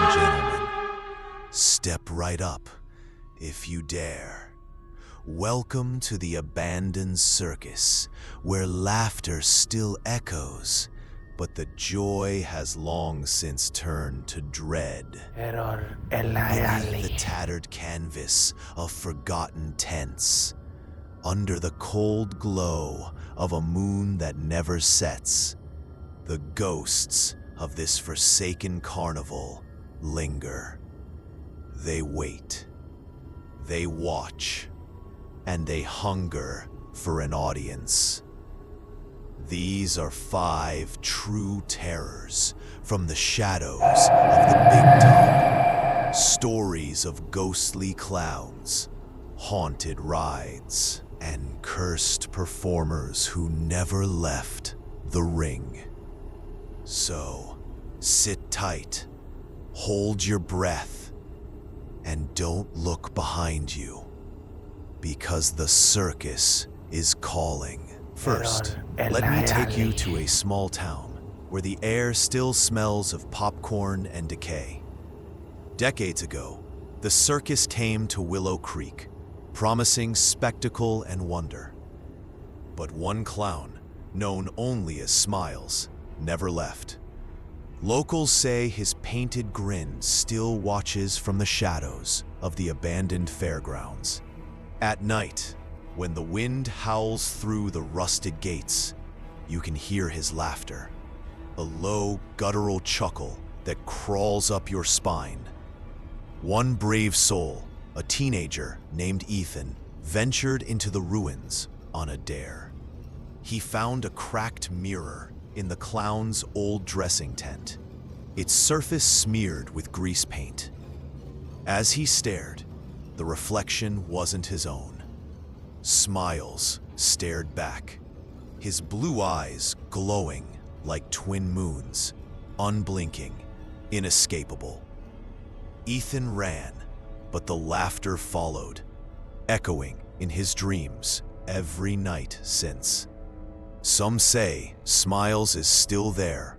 and gentlemen, step right up if you dare. Welcome to the abandoned circus, where laughter still echoes, but the joy has long since turned to dread. Error en la Beneath the alley. tattered canvas of forgotten tents, under the cold glow of a moon that never sets, the ghosts of this forsaken carnival linger. They wait, they watch, and they hunger for an audience. These are 5 true terrors from the shadows of the Big Top. Stories of ghostly clowns, haunted rides, and cursed performers who never left the ring. So, sit tight, hold your breath, and don't look behind you, because the circus is calling. First, let me take you to a small town where the air still smells of popcorn and decay. Decades ago, the circus came to Willow Creek, promising spectacle and wonder. But one clown, known only as Smiles, never left. Locals say his painted grin still watches from the shadows of the abandoned fairgrounds. At night, when the wind howls through the rusted gates, you can hear his laughter, a low, guttural chuckle that crawls up your spine. One brave soul, a teenager named Ethan, ventured into the ruins on a dare. He found a cracked mirror in the clown's old dressing tent, its surface smeared with grease paint. As he stared, the reflection wasn't his own. Smiles stared back, his blue eyes glowing like twin moons, unblinking, inescapable. Ethan ran, but the laughter followed, echoing in his dreams every night since. Some say Smiles is still there,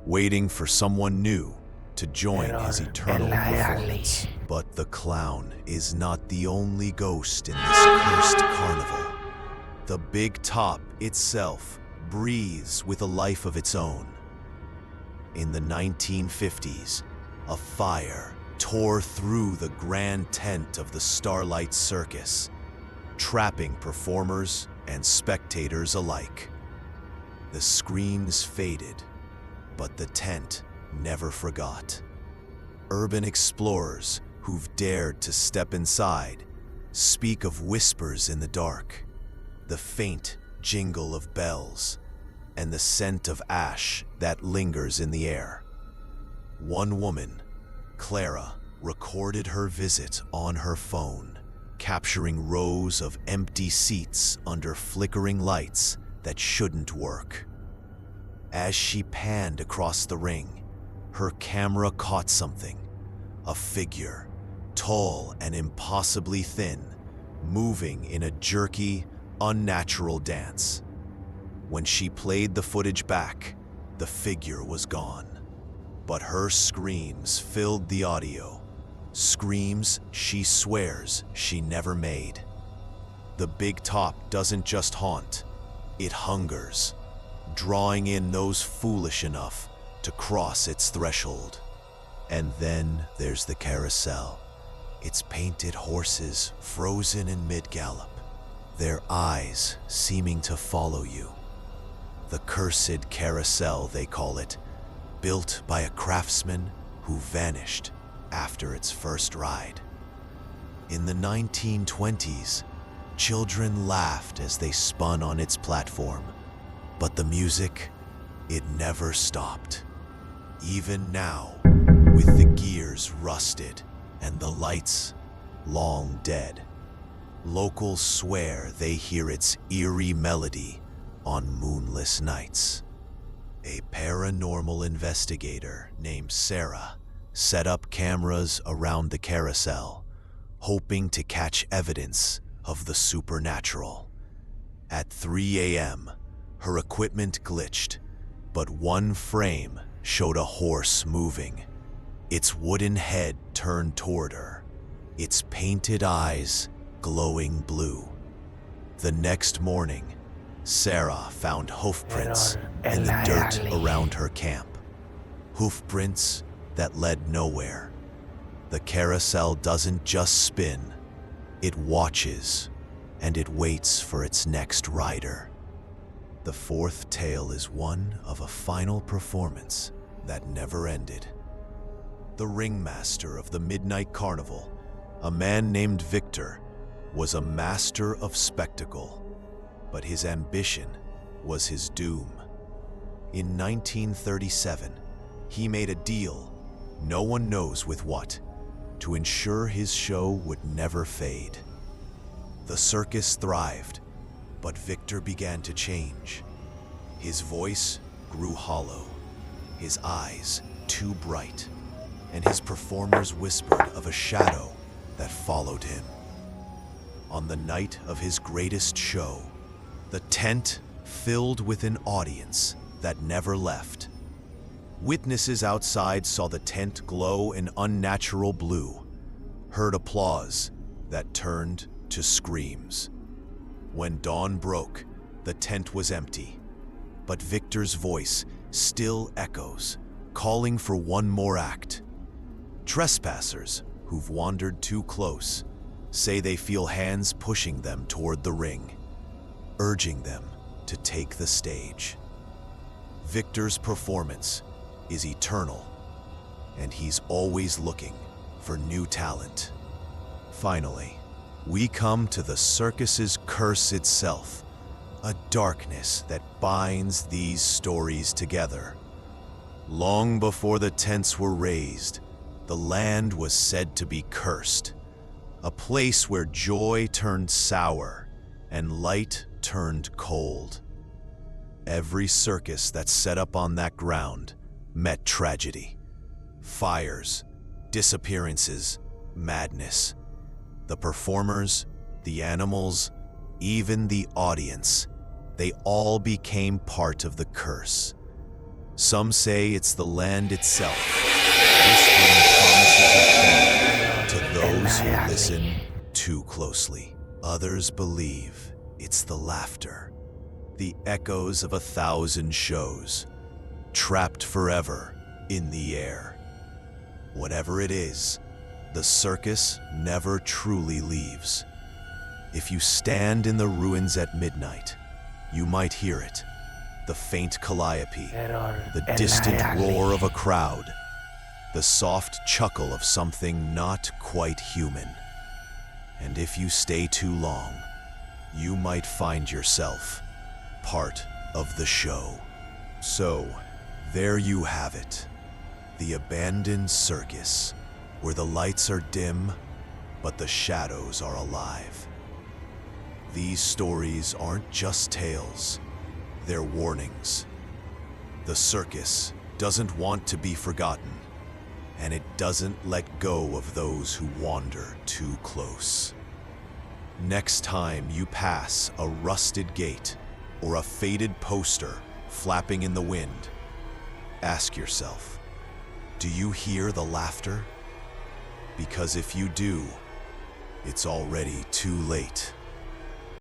waiting for someone new to join his eternal performance. But the clown is not the only ghost in this cursed carnival. The Big Top itself breathes with a life of its own. In the 1950s, a fire tore through the grand tent of the Starlight Circus, trapping performers and spectators alike. The screams faded, but the tent never forgot. Urban explorers who've dared to step inside speak of whispers in the dark, the faint jingle of bells, and the scent of ash that lingers in the air. One woman, Clara, recorded her visit on her phone, capturing rows of empty seats under flickering lights that shouldn't work. As she panned across the ring, her camera caught something, a figure, tall and impossibly thin, moving in a jerky, unnatural dance. When she played the footage back, the figure was gone. But her screams filled the audio, screams she swears she never made. The Big Top doesn't just haunt, it hungers, drawing in those foolish enough to cross its threshold. And then there's the carousel, its painted horses frozen in mid-gallop, their eyes seeming to follow you. The cursed carousel, they call it, built by a craftsman who vanished after its first ride. In the 1920s, children laughed as they spun on its platform, but the music, it never stopped. Even now, with the gears rusted and the lights long dead, locals swear they hear its eerie melody on moonless nights. A paranormal investigator named Sarah set up cameras around the carousel, hoping to catch evidence of the supernatural. At 3 a.m., her equipment glitched, but one frame showed a horse moving, its wooden head turned toward her, its painted eyes glowing blue. The next morning, Sarah found hoofprints in the dirt around her camp. Hoofprints that led nowhere. The carousel doesn't just spin, it watches, and it waits for its next rider. The fourth tale is one of a final performance that never ended. The ringmaster of the Midnight Carnival, a man named Victor, was a master of spectacle, but his ambition was his doom. In 1937, he made a deal, no one knows with what, to ensure his show would never fade. The circus thrived, but Victor began to change. His voice grew hollow, his eyes too bright, and his performers whispered of a shadow that followed him. On the night of his greatest show, the tent filled with an audience that never left. Witnesses outside saw the tent glow an unnatural blue, heard applause that turned to screams. When dawn broke, the tent was empty, but Victor's voice still echoes, calling for one more act. Trespassers who've wandered too close say they feel hands pushing them toward the ring, urging them to take the stage. Victor's performance is eternal, and he's always looking for new talent. Finally, we come to the circus's curse itself, a darkness that binds these stories together. Long before the tents were raised, the land was said to be cursed, a place where joy turned sour and light turned cold. Every circus that set up on that ground met tragedy. Fires, disappearances, madness. The performers, the animals, even the audience, they all became part of the curse. Some say it's the land itself, whispering promises of doom to those who listen too closely. Others believe it's the laughter, the echoes of 1,000 shows, trapped forever in the air. Whatever it is, the circus never truly leaves. If you stand in the ruins at midnight, you might hear it, the faint calliope, the distant roar of a crowd, the soft chuckle of something not quite human. And if you stay too long, you might find yourself part of the show. So, there you have it, the abandoned circus, where the lights are dim, but the shadows are alive. These stories aren't just tales, they're warnings. The circus doesn't want to be forgotten, and it doesn't let go of those who wander too close. Next time you pass a rusted gate or a faded poster flapping in the wind, ask yourself, do you hear the laughter? Because if you do, it's already too late.